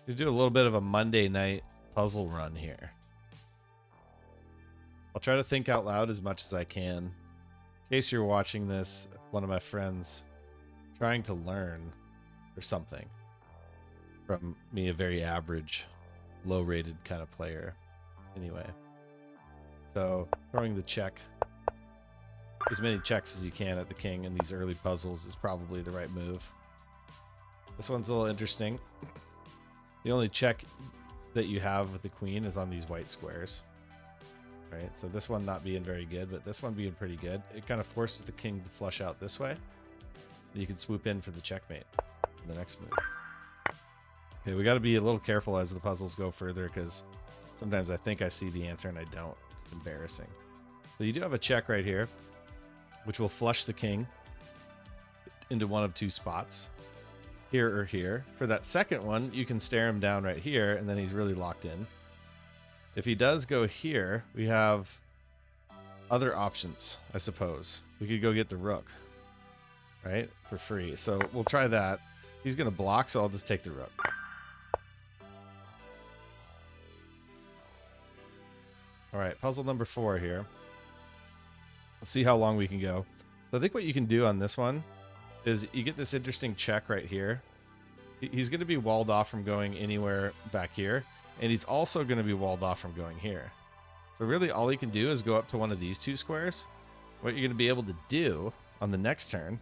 We do a little bit of a Monday night puzzle run here. I'll try to think out loud as much as I can. In case you're watching this, one of my friends trying to learn or something from me, a very average, low-rated kind of player. Anyway, so throwing the check, as many checks as you can at the king in these early puzzles is probably the right move. This one's a little interesting. The only check that you have with the queen is on these white squares. Right, so this one not being very good, but this one being pretty good. It kind of forces the king to flush out this way. You can swoop in for the checkmate for the next move. Okay, we got to be a little careful as the puzzles go further, because sometimes I think I see the answer and I don't. It's embarrassing. So you do have a check right here, which will flush the king into one of two spots, here or here. For that second one, you can stare him down right here, and then he's really locked in. If he does go here, we have other options, I suppose. We could go get the rook, right, for free. So we'll try that. He's going to block, so I'll just take the rook. All right, puzzle number 4 here. Let's see how long we can go. So I think what you can do on this one is you get this interesting check right here. He's going to be walled off from going anywhere back here. And he's also going to be walled off from going here. So really all he can do is go up to one of these two squares. What you're going to be able to do on the next turn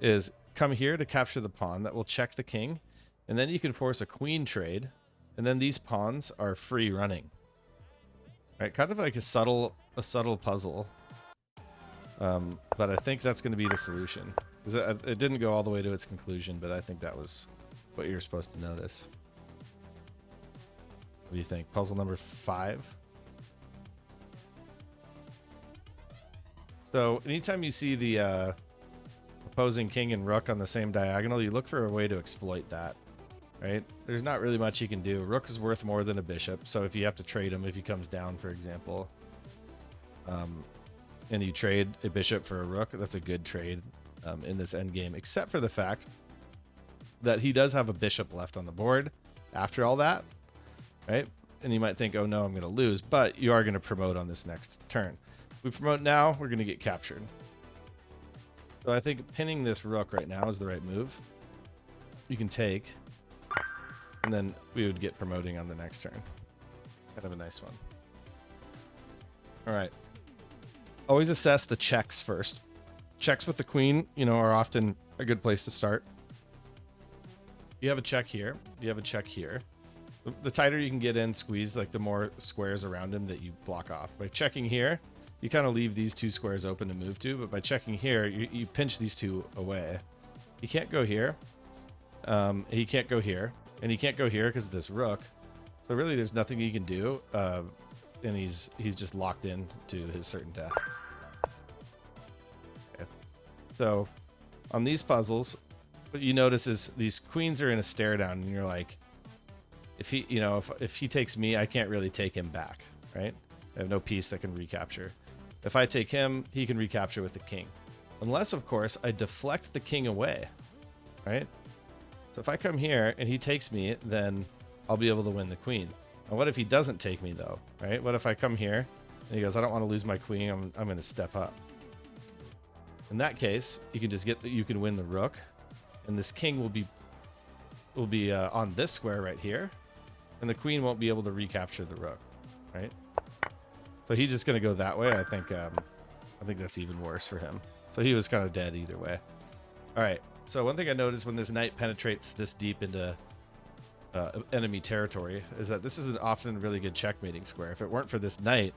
is come here to capture the pawn that will check the king. And then you can force a queen trade. And then these pawns are free running. Right, kind of like a subtle puzzle. But I think that's going to be the solution. It didn't go all the way to its conclusion, but I think that was what you're supposed to notice. What do you think? Puzzle number 5. So anytime you see the opposing king and rook on the same diagonal, you look for a way to exploit that, right? There's not really much you can do. Rook is worth more than a bishop, so if you have to trade him, if he comes down, for example, and you trade a bishop for a rook, that's a good trade in this endgame, except for the fact that he does have a bishop left on the board after all that. Right? And you might think, oh no, I'm going to lose, but you are going to promote on this next turn. If we promote now, we're going to get captured. So I think pinning this rook right now is the right move. You can take, and then we would get promoting on the next turn. Kind of a nice one. All right. Always assess the checks first. Checks with the queen, you know, are often a good place to start. You have a check here. You have a check here. The tighter you can get in squeeze, like the more squares around him that you block off. By checking here, you kind of leave these two squares open to move to, but by checking here, you pinch these two away. He can't go here. He can't go here. And he can't go here because of this rook. So really there's nothing he can do. And he's just locked in to his certain death. Okay. So on these puzzles, what you notice is these queens are in a stare down, and you're like, if he, you know, if he takes me, I can't really take him back, right? I have no piece that can recapture. If I take him, he can recapture with the king. Unless, of course, I deflect the king away, right? So if I come here and he takes me, then I'll be able to win the queen. And what if he doesn't take me, though, right? What if I come here and he goes, I don't want to lose my queen, I'm going to step up. In that case, you can just you can win the rook, and this king will be on this square right here. And the queen won't be able to recapture the rook, right? So he's just going to go that way. I think that's even worse for him. So he was kind of dead either way. All right. So one thing I noticed when this knight penetrates this deep into enemy territory is that this is an often really good checkmating square. If it weren't for this knight,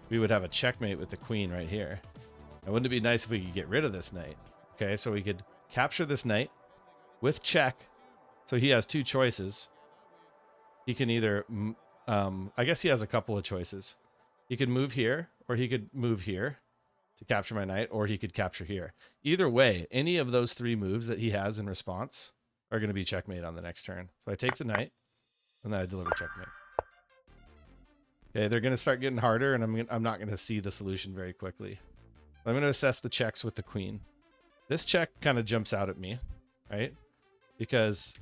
we would have a checkmate with the queen right here. Now, wouldn't it be nice if we could get rid of this knight? Okay, so we could capture this knight with check. So he has two choices. He can either, I guess he has a couple of choices. He could move here, or he could move here to capture my knight, or he could capture here. Either way, any of those 3 moves that he has in response are going to be checkmate on the next turn. So I take the knight, and then I deliver checkmate. Okay, they're going to start getting harder, and I'm not going to see the solution very quickly. I'm going to assess the checks with the queen. This check kind of jumps out at me, right? Because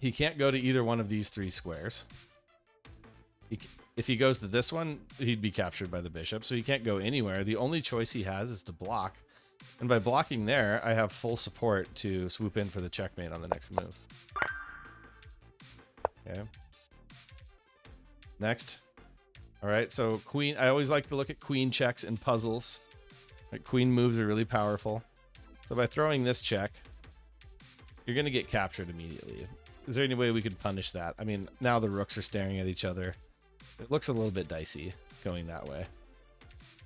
He can't go to either one of these 3 squares. If he goes to this one, he'd be captured by the bishop, so he can't go anywhere. The only choice he has is to block. And by blocking there, I have full support to swoop in for the checkmate on the next move. Okay. Next. All right, so queen. I always like to look at queen checks in puzzles. Like, queen moves are really powerful. So by throwing this check, you're going to get captured immediately. Is there any way we could punish that? I mean, now the rooks are staring at each other. It looks a little bit dicey going that way.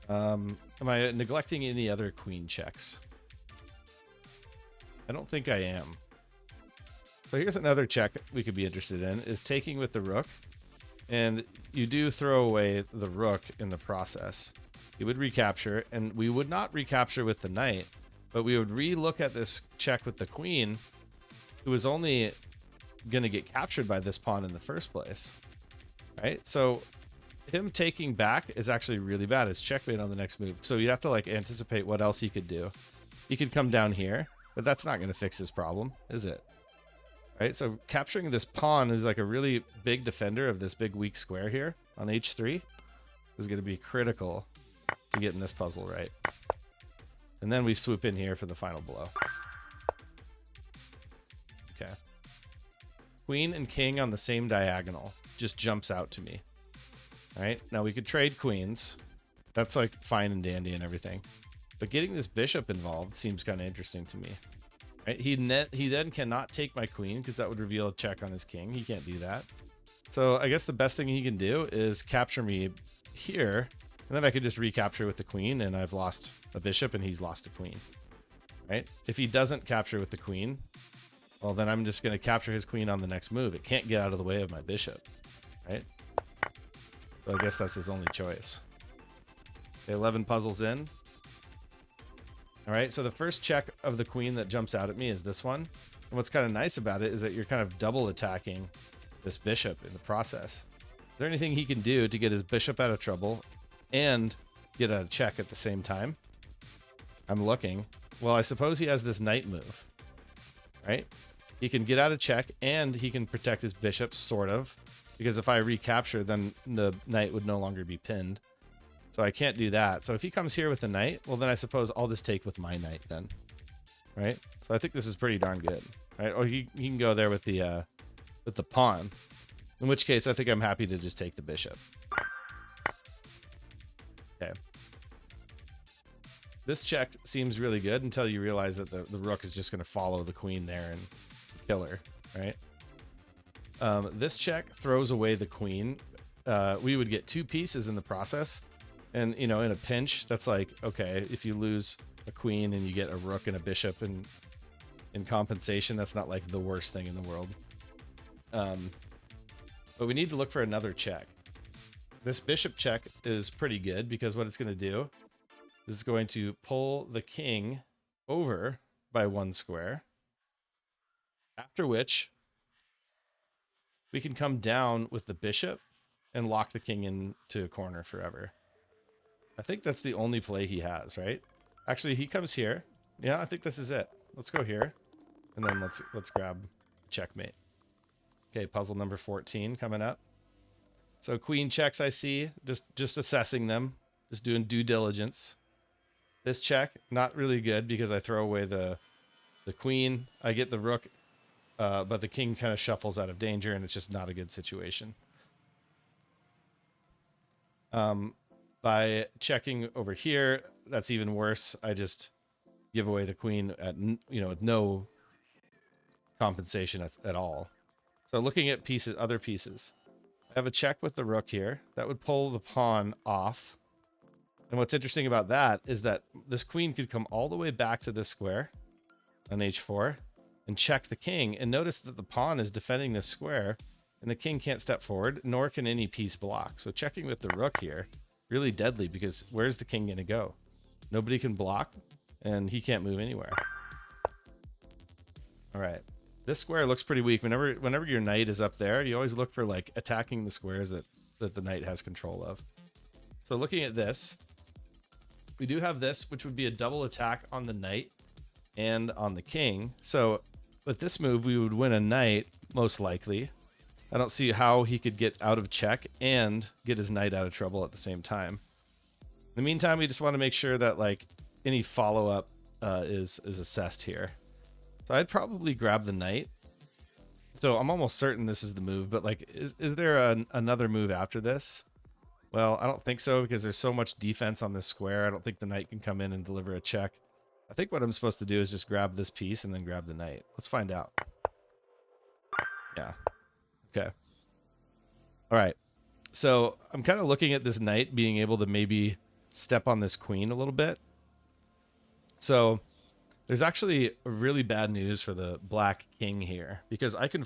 Am I neglecting any other queen checks? I don't think I am. So here's another check we could be interested in, is taking with the rook. And you do throw away the rook in the process. You would recapture, and we would not recapture with the knight, but we would re-look at this check with the queen, who was only going to get captured by this pawn in the first place. Right? So him taking back is actually really bad. It's checkmate on the next move. So you have to like anticipate what else he could do. He could come down here, but that's not going to fix his problem, is it? Right? So capturing this pawn, who's like a really big defender of this big weak square here on h3, is going to be critical to getting this puzzle right. And then we swoop in here for the final blow. Okay. Queen and king on the same diagonal just jumps out to me. All right, now we could trade queens. That's like fine and dandy and everything. But getting this bishop involved seems kind of interesting to me. Right? He then cannot take my queen because that would reveal a check on his king. He can't do that. So I guess the best thing he can do is capture me here, and then I could just recapture with the queen, and I've lost a bishop and he's lost a queen. Right? If he doesn't capture with the queen, well, then I'm just going to capture his queen on the next move. It can't get out of the way of my bishop. Right? So I guess that's his only choice. Okay, 11 puzzles in. All right, so the first check of the queen that jumps out at me is this one. And what's kind of nice about it is that you're kind of double attacking this bishop in the process. Is there anything he can do to get his bishop out of trouble and get a check at the same time? I'm looking. Well, I suppose he has this knight move, right? He can get out of check and he can protect his bishop, sort of. Because if I recapture, then the knight would no longer be pinned. So I can't do that. So if he comes here with the knight, well, then I suppose I'll just take with my knight then. Right? So I think this is pretty darn good. Right? Or he can go there with the pawn. In which case, I think I'm happy to just take the bishop. Okay. This check seems really good until you realize that the rook is just going to follow the queen there and kill her. Right? This check throws away the queen. We would get 2 pieces in the process. And, you know, in a pinch, that's like, okay, if you lose a queen and you get a rook and a bishop in compensation, that's not like the worst thing in the world. But we need to look for another check. This bishop check is pretty good because what it's going to do is it's going to pull the king over by 1 square. After which we can come down with the bishop and lock the king into a corner forever. I think that's the only play he has, right? Actually, he comes here. Yeah, I think this is it. Let's go here. And then let's grab checkmate. Okay, puzzle number 14 coming up. So queen checks I see, just assessing them, just doing due diligence. This check, not really good because I throw away the queen. I get the rook, but the king kind of shuffles out of danger and it's just not a good situation. By checking over here, that's even worse. I just give away the queen at, you know, with no compensation at all. So looking at pieces, other pieces, I have a check with the rook here that would pull the pawn off. And what's interesting about that is that this queen could come all the way back to this square on h4 and check the king. And notice that the pawn is defending this square and the king can't step forward, nor can any piece block. So checking with the rook here, really deadly because where's the king going to go? Nobody can block and he can't move anywhere. All right. This square looks pretty weak. Whenever your knight is up there, you always look for like attacking the squares that the knight has control of. So looking at this, we do have this, which would be a double attack on the knight and on the king. So with this move, we would win a knight, most likely. I don't see how he could get out of check and get his knight out of trouble at the same time. In the meantime, we just want to make sure that like any follow-up is assessed here. So I'd probably grab the knight. So I'm almost certain this is the move, but like, is there another move after this? Well, I don't think so, because there's so much defense on this square. I don't think the knight can come in and deliver a check. I think what I'm supposed to do is just grab this piece and then grab the knight. Let's find out. Yeah. Okay. All right. So I'm kind of looking at this knight being able to maybe step on this queen a little bit. So there's actually a really bad news for the black king here, because I can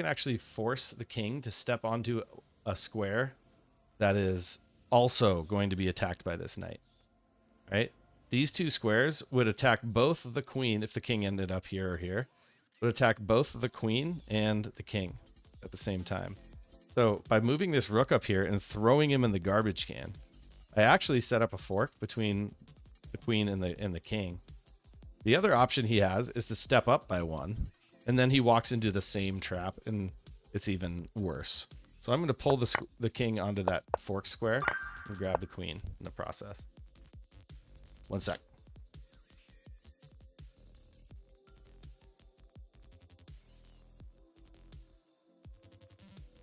actually force the king to step onto a square that is also going to be attacked by this knight, right? These two squares would attack both the queen if the king ended up here or here, would attack both the queen and the king at the same time. So by moving this rook up here and throwing him in the garbage can, I actually set up a fork between the queen and the king. The other option he has is to step up by one, and then he walks into the same trap, and it's even worse. So I'm going to pull the king onto that fork square and grab the queen in the process. One sec.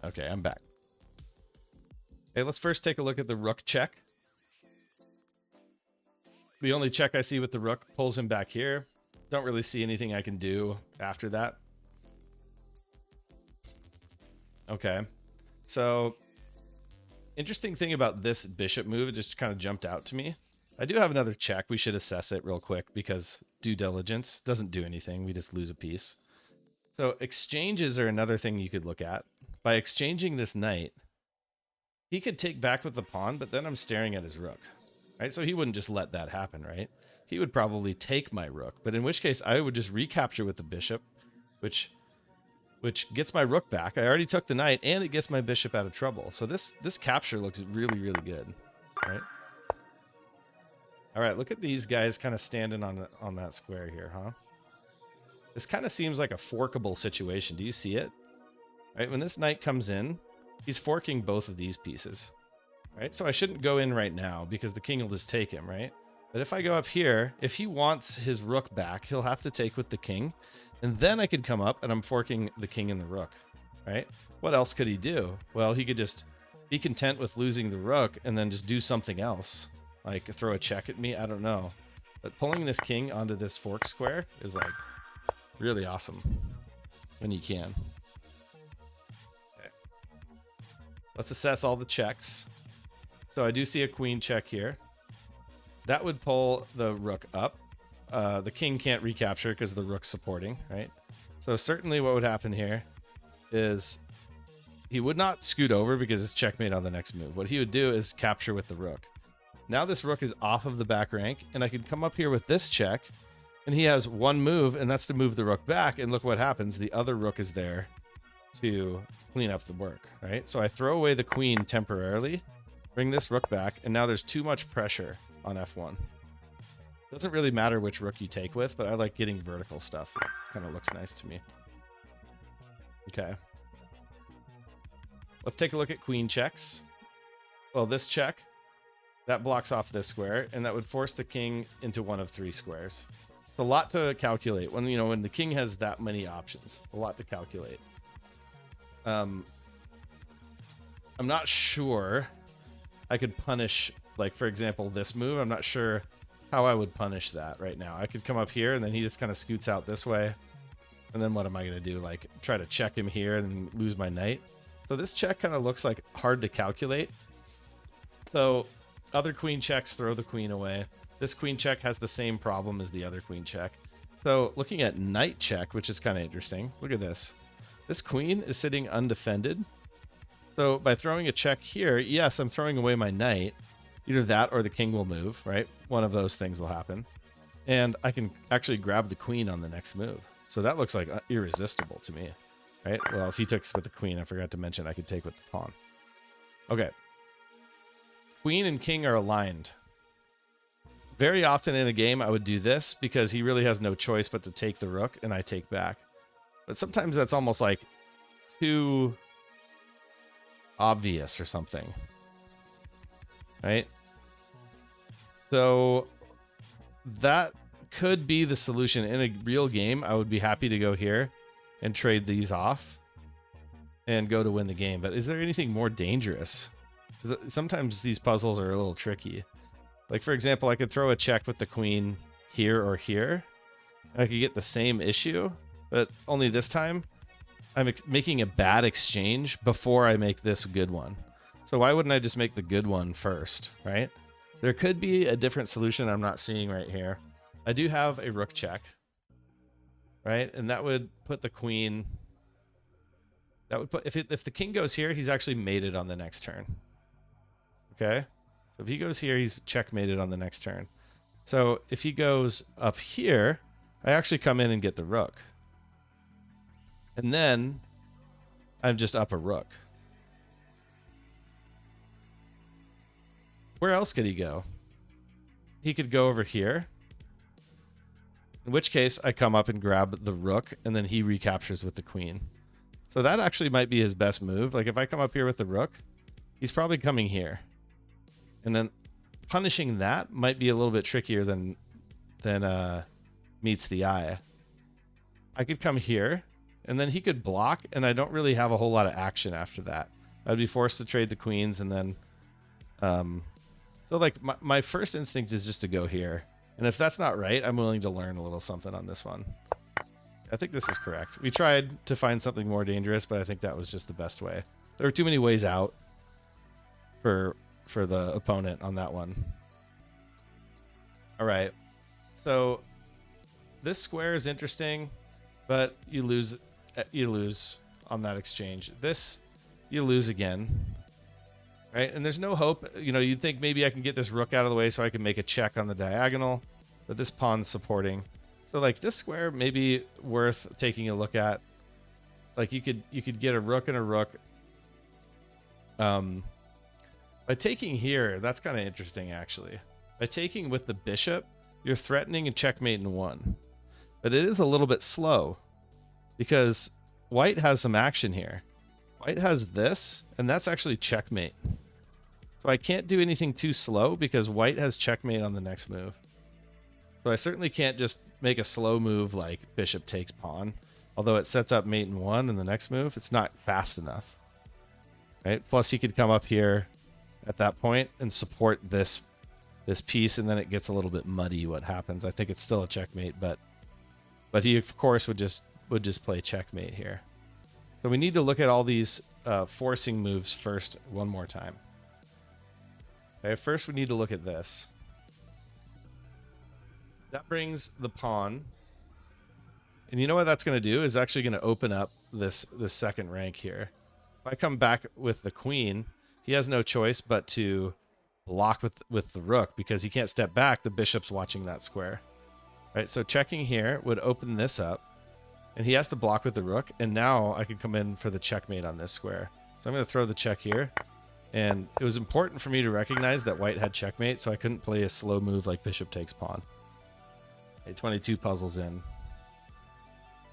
Okay, I'm back. Okay, let's first take a look at the rook check. The only check I see with the rook pulls him back here. Don't really see anything I can do after that. Okay, so interesting thing about this bishop move, it just kind of jumped out to me. I do have another check. We should assess it real quick because due diligence doesn't do anything. We just lose a piece. So exchanges are another thing you could look at. By exchanging this knight, he could take back with the pawn, but then I'm staring at his rook. Right? So he wouldn't just let that happen, right? He would probably take my rook, but in which case I would just recapture with the bishop, which gets my rook back. I already took the knight, and it gets my bishop out of trouble. So this capture looks really, really good, right? All right, look at these guys kind of standing on that square here, huh? This kind of seems like a forkable situation. Do you see it? Right, when this knight comes in, he's forking both of these pieces. Right, so I shouldn't go in right now because the king will just take him, right? But if I go up here, if he wants his rook back, he'll have to take with the king. And then I could come up and I'm forking the king and the rook, right? What else could he do? Well, he could just be content with losing the rook and then just do something else. Like throw a check at me, I don't know. But pulling this king onto this fork square is like really awesome when you can. Okay. Let's assess all the checks. So I do see a queen check here. That would pull the rook up. The king can't recapture because the rook's supporting, right? So certainly what would happen here is he would not scoot over because it's checkmate on the next move. What he would do is capture with the rook. Now this rook is off of the back rank, and I could come up here with this check, and he has one move, and that's to move the rook back, and look what happens. The other rook is there to clean up the work, right? So I throw away the queen temporarily, bring this rook back, and now there's too much pressure on f1. Doesn't really matter which rook you take with, but I like getting vertical stuff. It kind of looks nice to me. Okay. Let's take a look at queen checks. Well, this check, that blocks off this square, and that would force the king into one of three squares. It's a lot to calculate when, you know, when the king has that many options. A lot to calculate. I'm not sure I could punish, like, for example, this move. I'm not sure how I would punish that right now. I could come up here, and then he just kind of scoots out this way. And then what am I going to do? Like, try to check him here and lose my knight? So this check kind of looks like hard to calculate. So other queen checks throw the queen away. This queen check has the same problem as the other queen check. So looking at knight check, which is kind of interesting. Look at this. This queen is sitting undefended. So by throwing a check here, yes, I'm throwing away my knight. Either that or the king will move, right? One of those things will happen. And I can actually grab the queen on the next move. So that looks like irresistible to me, right? Well, if he took with the queen, I forgot to mention I could take with the pawn. Okay. Queen and king are aligned. Very often in a game, I would do this because he really has no choice but to take the rook, and I take back. But sometimes that's almost like too obvious or something, right? So that could be the solution. In a real game, I would be happy to go here and trade these off and go to win the game. But is there anything more dangerous? Sometimes these puzzles are a little tricky. Like, for example, I could throw a check with the queen here or here, and I could get the same issue, but only this time I'm making a bad exchange before I make this good one. So why wouldn't I just make the good one first, right? There could be a different solution I'm not seeing right here. I do have a rook check, right? And that would put the queen... That would put... If the king goes here, he's actually mated on the next turn. Okay? So if he goes here, he's checkmated on the next turn. So if he goes up here, I actually come in and get the rook. And then I'm just up a rook. Where else could he go? He could go over here. In which case, I come up and grab the rook, and then he recaptures with the queen. So that actually might be his best move. Like, if I come up here with the rook, he's probably coming here. And then punishing that might be a little bit trickier than meets the eye. I could come here, and then he could block, and I don't really have a whole lot of action after that. I'd be forced to trade the queens, and then... so, like, my first instinct is just to go here. And if that's not right, I'm willing to learn a little something on this one. I think this is correct. We tried to find something more dangerous, but I think that was just the best way. There were too many ways out for the opponent on that one. All right. So this square is interesting, but you lose on that exchange. This, you lose again. Right? And there's no hope. You know, you'd think maybe I can get this rook out of the way so I can make a check on the diagonal, but this pawn's supporting. So like this square may be worth taking a look at. Like you could get a rook and a rook. By taking here, that's kind of interesting actually. By taking with the bishop, you're threatening a checkmate in one. But it is a little bit slow because white has some action here. White has this, and that's actually checkmate. So I can't do anything too slow because white has checkmate on the next move. So I certainly can't just make a slow move like bishop takes pawn. Although it sets up mate in one in the next move, it's not fast enough. Right? Plus he could come up here at that point and support this piece, and then it gets a little bit muddy what happens. I think it's still a checkmate, but he of course would just play checkmate here. So we need to look at all these forcing moves first one more time. Okay, first we need to look at this. That brings the pawn. And you know what that's going to do is actually going to open up this second rank here. If I come back with the queen, he has no choice but to block with the rook because he can't step back. The bishop's watching that square. Right, so checking here would open this up. And he has to block with the rook, and now I can come in for the checkmate on this square. So I'm going to throw the check here. And it was important for me to recognize that white had checkmate, so I couldn't play a slow move like bishop takes pawn. Okay, 22 puzzles in.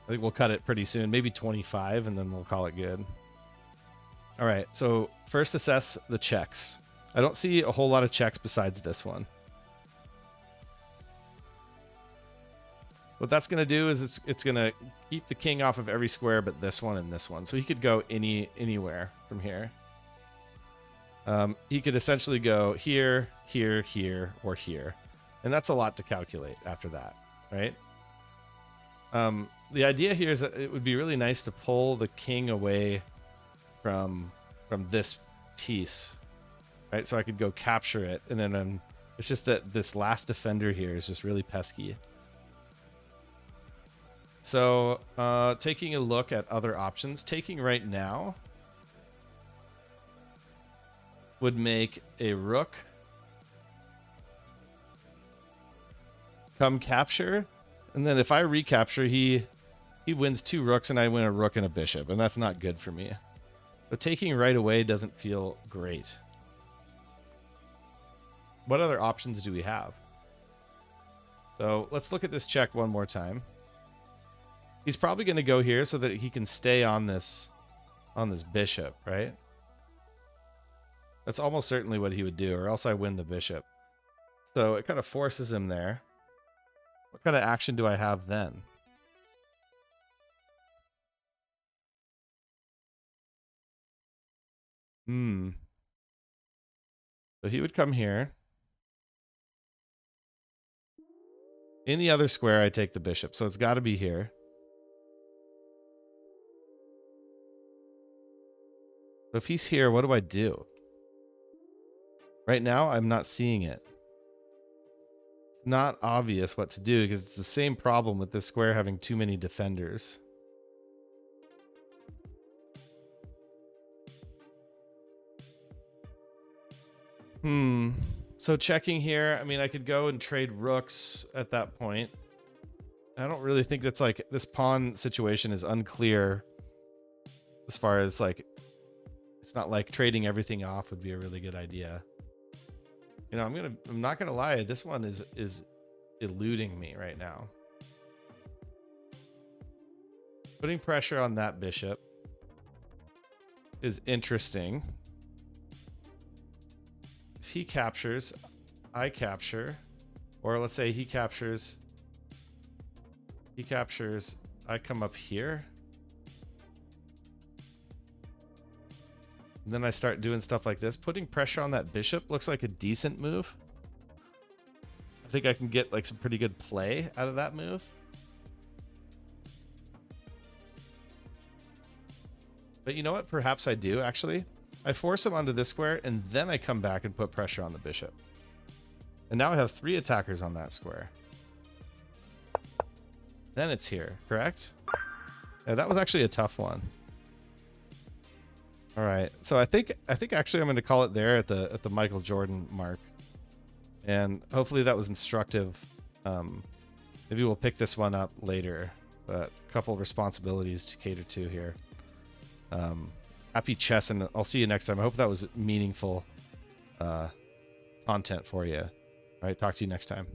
I think we'll cut it pretty soon, maybe 25, and then we'll call it good. All right, so first assess the checks. I don't see a whole lot of checks besides this one. What that's going to do is it's going to keep the king off of every square but this one and this one. So he could go anywhere from here. He could essentially go here, here, here, or here. And that's a lot to calculate after that, right? The idea here is that it would be really nice to pull the king away from this piece, right? So I could go capture it, and then it's just that this last defender here is just really pesky. So taking a look at other options, taking right now would make a rook come capture, and then if I recapture, he wins 2 rooks and I win a rook and a bishop, and that's not good for me. But taking right away doesn't feel great. What other options do we have? So let's look at this check one more time. He's probably going to go here so that he can stay on this bishop, right? That's almost certainly what he would do, or else I win the bishop. So it kind of forces him there. What kind of action do I have then? So he would come here. In the other square, I take the bishop. So it's got to be here. So if he's here, what do I do? Right now, I'm not seeing it. It's not obvious what to do because it's the same problem with this square having too many defenders. So checking here, I mean, I could go and trade rooks at that point. I don't really think that's like, this pawn situation is unclear as far as like, it's not like trading everything off would be a really good idea. You know, I'm not gonna lie, this one is eluding me right now. Putting pressure on that bishop is interesting. If he captures, I capture, or let's say he captures, I come up here. And then I start doing stuff like this. Putting pressure on that bishop looks like a decent move. I think I can get like some pretty good play out of that move. But you know what? Perhaps I do, actually. I force him onto this square, and then I come back and put pressure on the bishop. And now I have 3 attackers on that square. Then it's here, correct? Yeah, that was actually a tough one. All right, so I think actually I'm going to call it there at the Michael Jordan mark, and hopefully that was instructive. Maybe we'll pick this one up later, but a couple of responsibilities to cater to here. Happy chess, and I'll see you next time. I hope that was meaningful content for you. All right, talk to you next time.